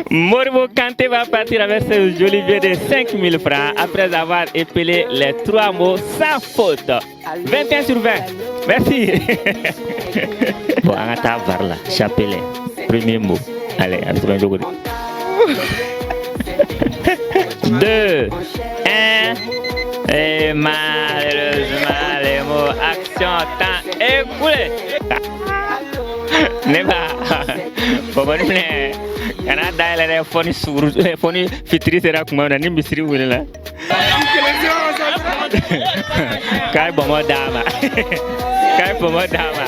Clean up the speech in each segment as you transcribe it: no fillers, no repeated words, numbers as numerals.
Moribo Kanté va partir avec ce joli billet de 5000 francs après avoir épelé les 3 mots sans faute. 21 sur 20. Merci. Bon, on va voir là. Chapelet. Premier mot. Allez, avec ce jour. 2, 1. Et malheureusement, les mots action, temps écoulé. N'est pas. Bon, Canada, elle est phone sur phone fitri sera comme on a ni misri ou là. Kai bon dama. Kai bon dama.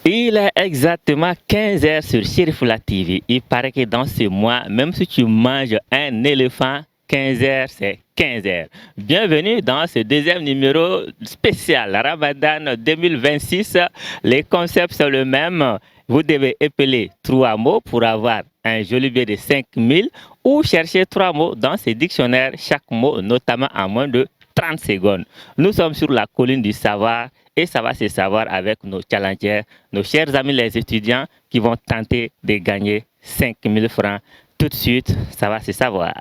Il est exactement 15h sur Chérifula TV. Il paraît que dans ce mois, même si tu manges un éléphant, 15h, c'est 15h. Bienvenue dans ce deuxième numéro spécial, Ramadan 2026. Les concepts sont le même. Vous devez épeler 3 mots pour avoir un joli billet de 5000 ou chercher 3 mots dans ce dictionnaire, chaque mot notamment en moins de 30 secondes. Nous sommes sur la colline du savoir et ça va se savoir avec nos challengers, nos chers amis les étudiants qui vont tenter de gagner 5000 francs. Tout de suite, ça va se savoir.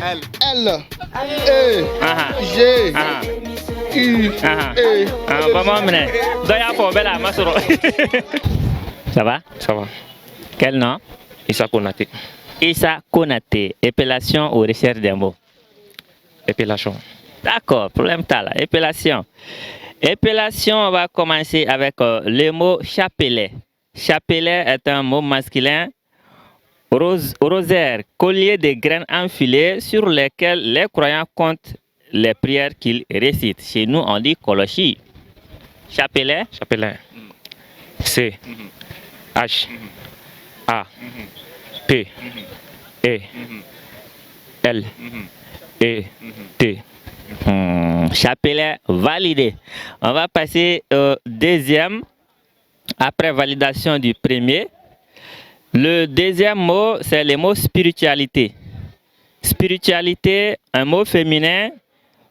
L, E, G, U, E. Ça va? Ça va. Quel nom? Issa Konaté. Issa Konaté. Épellation ou recherche des mots? Épellation. D'accord, problème t'as là. Épellation. Épellation, on va commencer avec le mot chapelet. Chapelet est un mot masculin. Rosaire, collier de graines enfilées sur lesquelles les croyants comptent les prières qu'ils récitent. Chez nous, on dit koloshi. Chapelet. Chapelet. C. H. A. P. E. L. E. T. Chapelet validé. On va passer au deuxième. Après validation du premier. Le deuxième mot, c'est le mot spiritualité. Spiritualité, un mot féminin,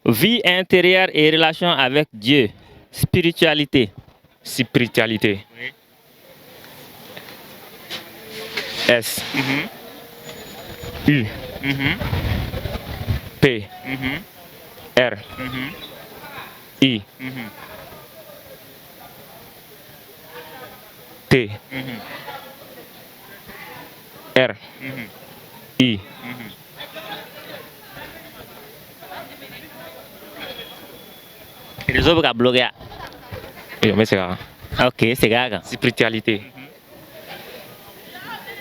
vie intérieure et relation avec Dieu. Spiritualité. Spiritualité. Oui. S. U. P. R. I. T. R. I. Les autres bloqués. Mais c'est grave. Ok, c'est grave. Spiritualité.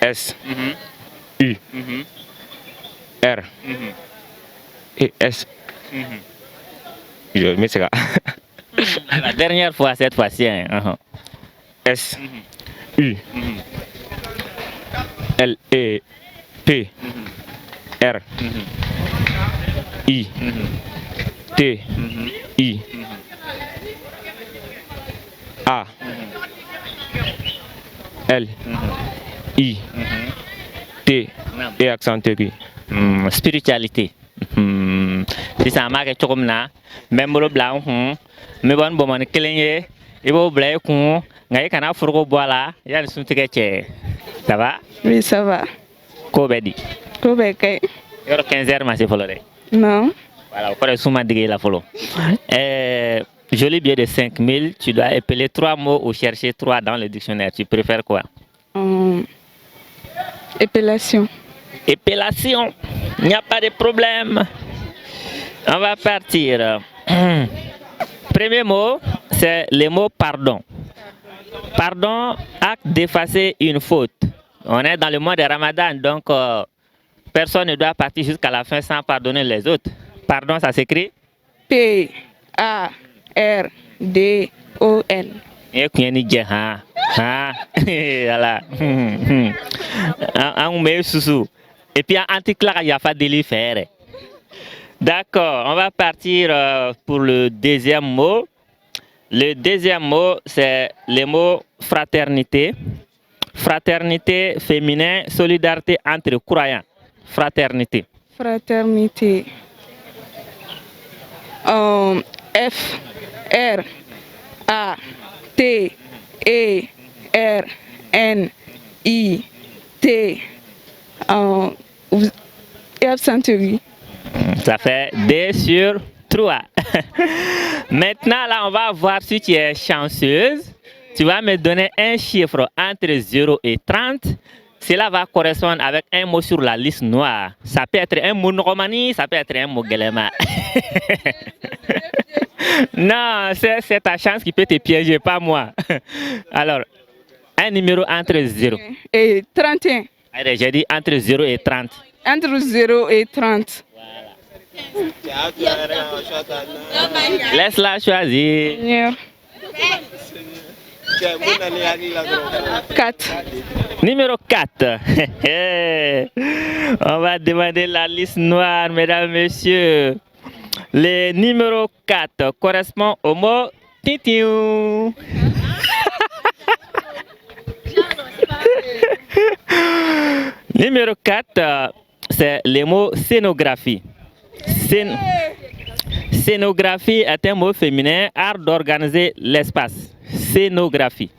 S. U. R. Et S. Mais c'est grave. La dernière fois, cette fois-ci. Hein. S. U. L. E. P. R. I. T. I. A. L. I. T. Et accent aigu. Spiritualité. Si ça marque comme ça, même le blanc, mais bon, bon, on est cligné, et bon, blanc, on a un fourreau bois là, il y a le soutien. Ça va? Oui, ça va. Kobedi. Kobedi. Il y a 15 heures, mais c'est follow. Non. Voilà, on va souvent dire la follow. Joli billet de 5000, tu dois épeler 3 mots ou chercher 3 dans le dictionnaire. Tu préfères quoi? Épellation. Épellation. Il n'y a pas de problème. On va partir. Premier mot, c'est le mot pardon. Pardon, acte d'effacer une faute. On est dans le mois de Ramadan, donc personne ne doit partir jusqu'à la fin sans pardonner les autres. Pardon, ça s'écrit? P-A-R-D-O-N. Et puis, anti-claque, il n'y a pas de lui faire. D'accord, on va partir pour le deuxième mot. Le deuxième mot, c'est le mot fraternité. Fraternité féminin, solidarité entre croyants. Fraternité. Fraternité. F, R, A, T, E, R, N, I, T, et absenterie. Ça fait 2 sur 3. Maintenant, là, on va voir si tu es chanceuse. Tu vas me donner un chiffre entre 0 et 30. Cela va correspondre avec un mot sur la liste noire. Ça peut être un mot romani, ça peut être un mot guelema. Non, c'est ta chance qui peut te piéger, pas moi. Alors, un numéro entre 0 et 31. Allez, j'ai dit entre 0 et 30. Entre 0 et 30. Laisse-la choisir. 4. Numéro 4. On va demander la liste noire, mesdames, messieurs. Le numéro 4 correspond au mot titiu. Numéro 4, c'est le mot scénographie. Scénographie est un mot féminin, art d'organiser l'espace. Scénographie.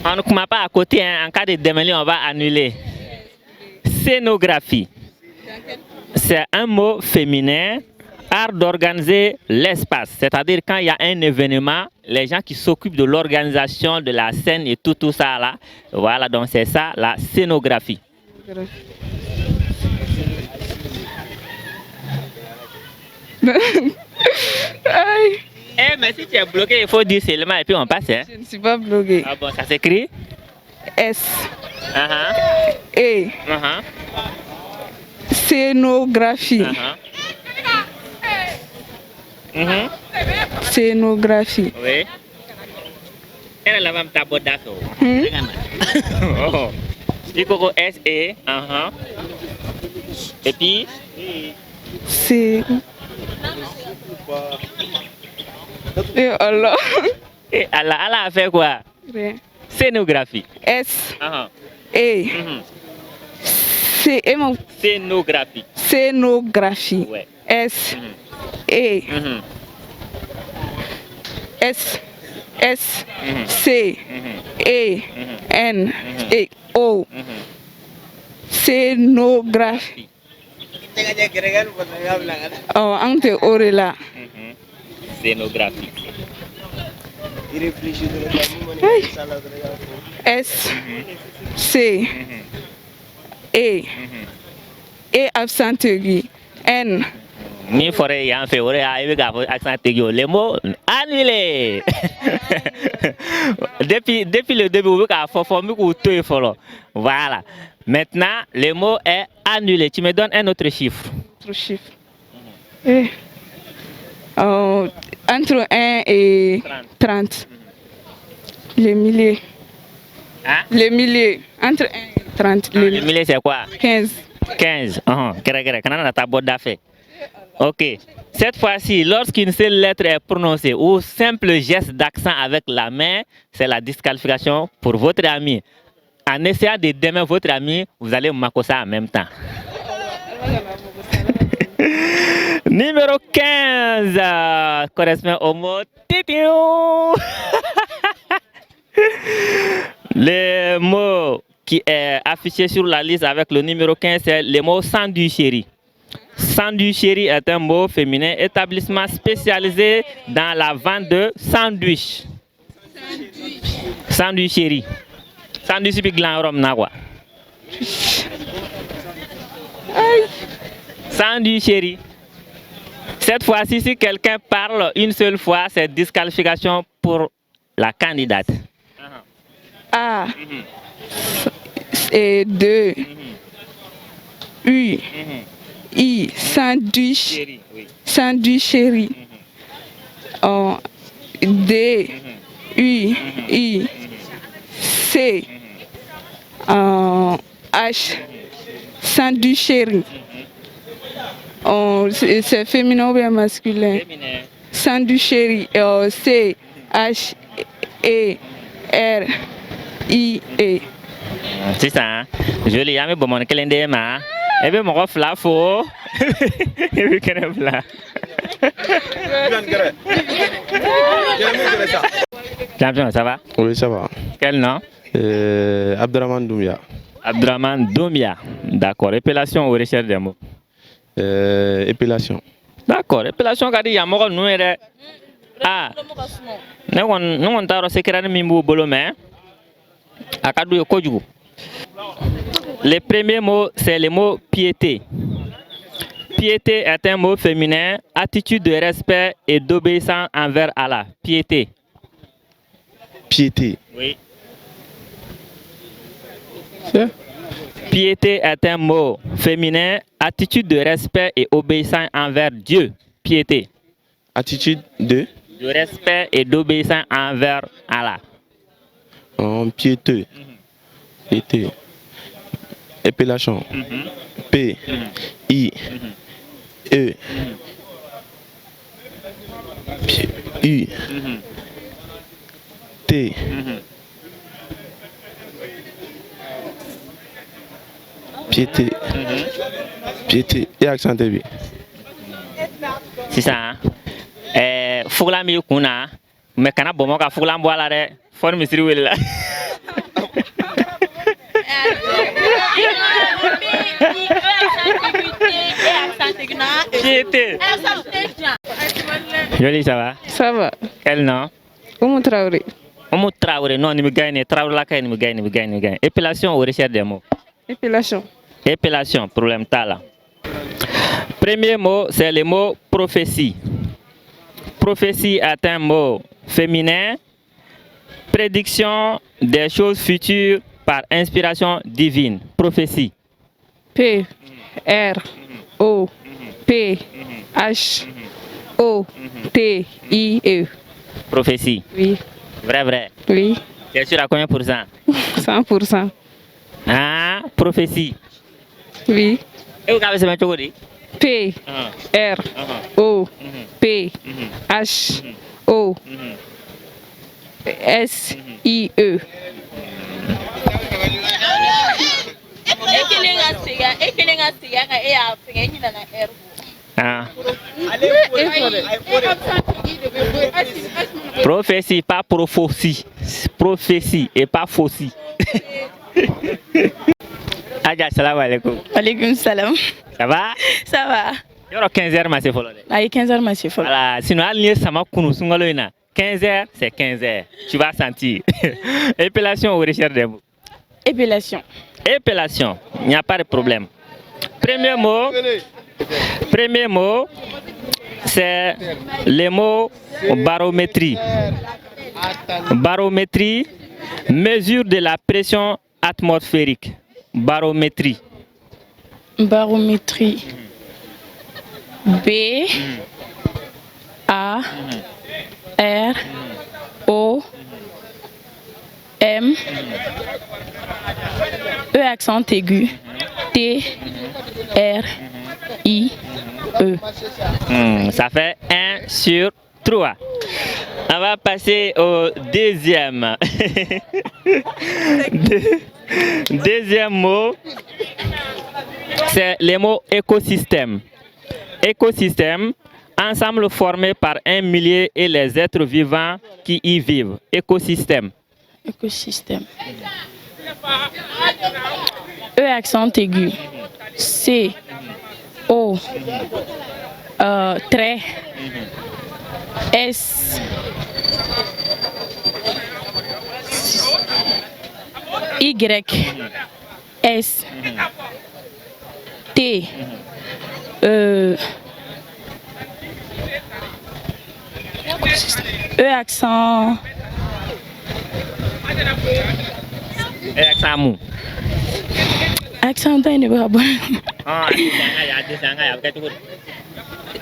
On ne commence pas à côté, hein. En cas de démêlé, on va annuler. Scénographie. C'est un mot féminin, art d'organiser l'espace. C'est-à-dire quand il y a un événement, les gens qui s'occupent de l'organisation de la scène et tout ça là. Voilà, donc c'est ça la scénographie. Mais si tu es bloqué, il faut dire seulement et puis on passe. Hein? Je ne suis pas bloqué. Ah bon, ça s'écrit S. E. Scénographie. Scénographie. Oui. Elle a même ta boîte d'affaires. Du coup, S-E. Et puis C'est. Et Allah. Et Allah a fait quoi? Scénographie. S. E. Scénographie. Scénographie. Ouais. S. E. S. S. C. E. N. E. O. Scénographie. Oh, ante orela. Scénographie. S. C. E. E absenterie. N. Ni forêt y a fait accent aigu. Les mots annulés. depuis le début, voilà. Maintenant, le mot est annulé. Tu me donnes un autre chiffre. Autre chiffre. Entre 1 et 30. Les milliers. Hein? Les milliers. Entre 1 et 30. Les milliers, c'est quoi? 15. 15. Ok. Cette fois-ci, lorsqu'une seule lettre est prononcée ou simple geste d'accent avec la main, c'est la disqualification pour votre ami. En essayant de démarrer votre ami, vous allez marquer ça en même temps. Numéro 15 correspond au mot titiu. Le mot qui est affiché sur la liste avec le numéro 15, c'est le mot sandwicherie. Sandwicherie est un mot féminin, établissement spécialisé dans la vente de sandwich. Sandwicherie. Sandwich puis glan rom na quoi. Sandwicherie. Cette fois-ci, si quelqu'un parle une seule fois, c'est disqualification pour la candidate. A. Et 2. U. I. Sandwich. Sandwicherie. D. U. I. C. H. Sandwicherie. C'est féminin ou bien masculin? Féminin. Sandwicherie. C. H. E. R. I. E. C'est ça. Hein? Joli, mais bon, mon calendrier, ma. Et bien, mon reflet, faux. Et puis, qu'elle est là. Champion, ça va? Oui, ça va. Quel nom? Abdraman Doumbia. Abdraman Doumia. D'accord. Épellation ou recherche des mots? Épellation. D'accord. Épellation, car il y a un nous est. Ah. Nous on t'a secret mimbo bolomé. Akadou yo kojugu. Le premier mot, c'est le mot piété. Piété est un mot féminin, attitude de respect et d'obéissance envers Allah. Piété. Piété. Oui. C'est? Piété est un mot féminin, attitude de respect et obéissance envers Dieu. Piété. Attitude de? De respect et d'obéissance envers Allah. Piéteux. Piété. Épellation. P. I. E. U. T. Piété. Piété. Et accent aigu. C'est ça. Fougla mi kuna. Mais kana bomo ka fougla mboala de. Forme misiri wela. Piété. Joli, ça va? Ça va. Quel nom? Oumou Traoré. Oumou Traoré, non, ni me gagne. Traoré la caille, ni me gagne. Épellation ou recherche des mots? Épellation. Épellation, problème tala. Premier mot, c'est le mot prophétie. Prophétie est un mot féminin. Prédiction des choses futures par inspiration divine. Prophétie. P. R. O. P. H. O. T. I. E. Prophétie. Oui. Vrai. Oui. T'es sûr à combien pour cent? 100%. Ah, prophétie. Oui. Et vous avez ce métier aujourd'hui? P. R. O. P. H. O. S. I. E. Ah. Prophétie, pas prophétie. Prophétie et pas faucille. Adja, salam alaikum. Alaikum salam. Ça va? Ça va. Il y aura 15h, ma c'est follow. Aïe, 15h, ma c'est follow. Voilà, sinon, ça m'a connu. 15h, c'est 15h. Tu vas sentir. Épellation ou recherche des mots? Épellation. Épellation, il n'y a pas de problème. Premier mot, c'est le mot barométrie. Barométrie, mesure de la pression atmosphérique. Barométrie. Barométrie. B. A. R. O. M. E accent aigu. T. R. I. E. Ça fait 1 sur 3. On va passer au deuxième. Deuxième mot, c'est le mot écosystème. Écosystème, ensemble formé par un milieu et les êtres vivants qui y vivent. Écosystème. Écosystème. E accent aigu. C. O. Trait. S. Y. S. T. E accent. Et accent mou. Accent ne va pas.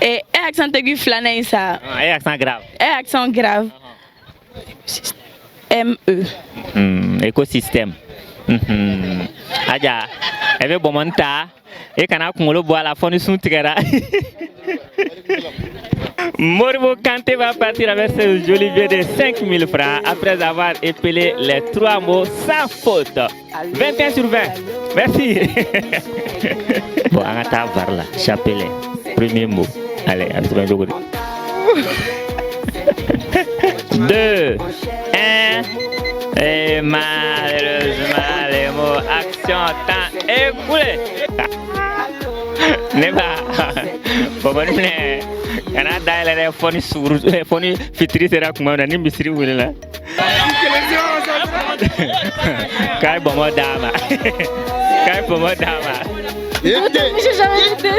Et accent aigu flané ça. Et accent grave. Et accent grave. M-E. Écosystème. Adja, elle veut bon monta. Et quand on a boire la fin du son tigara. Moribo Kanté va partir avec ce joli billet de 5 000 francs après avoir épelé les 3 mots sans faute. 21 sur 20. Merci. Bon, on va voir là. Chapelet. Premier mot. Allez, à tout le monde. 2, 1. Et malheureusement, les mots action, temps écoulé. N'est pas. Pour moi, il y a des phonies fitri sera comme on a mis sur vous là. Kai pour moi dama. Kai pour moi dama. J'ai jamais été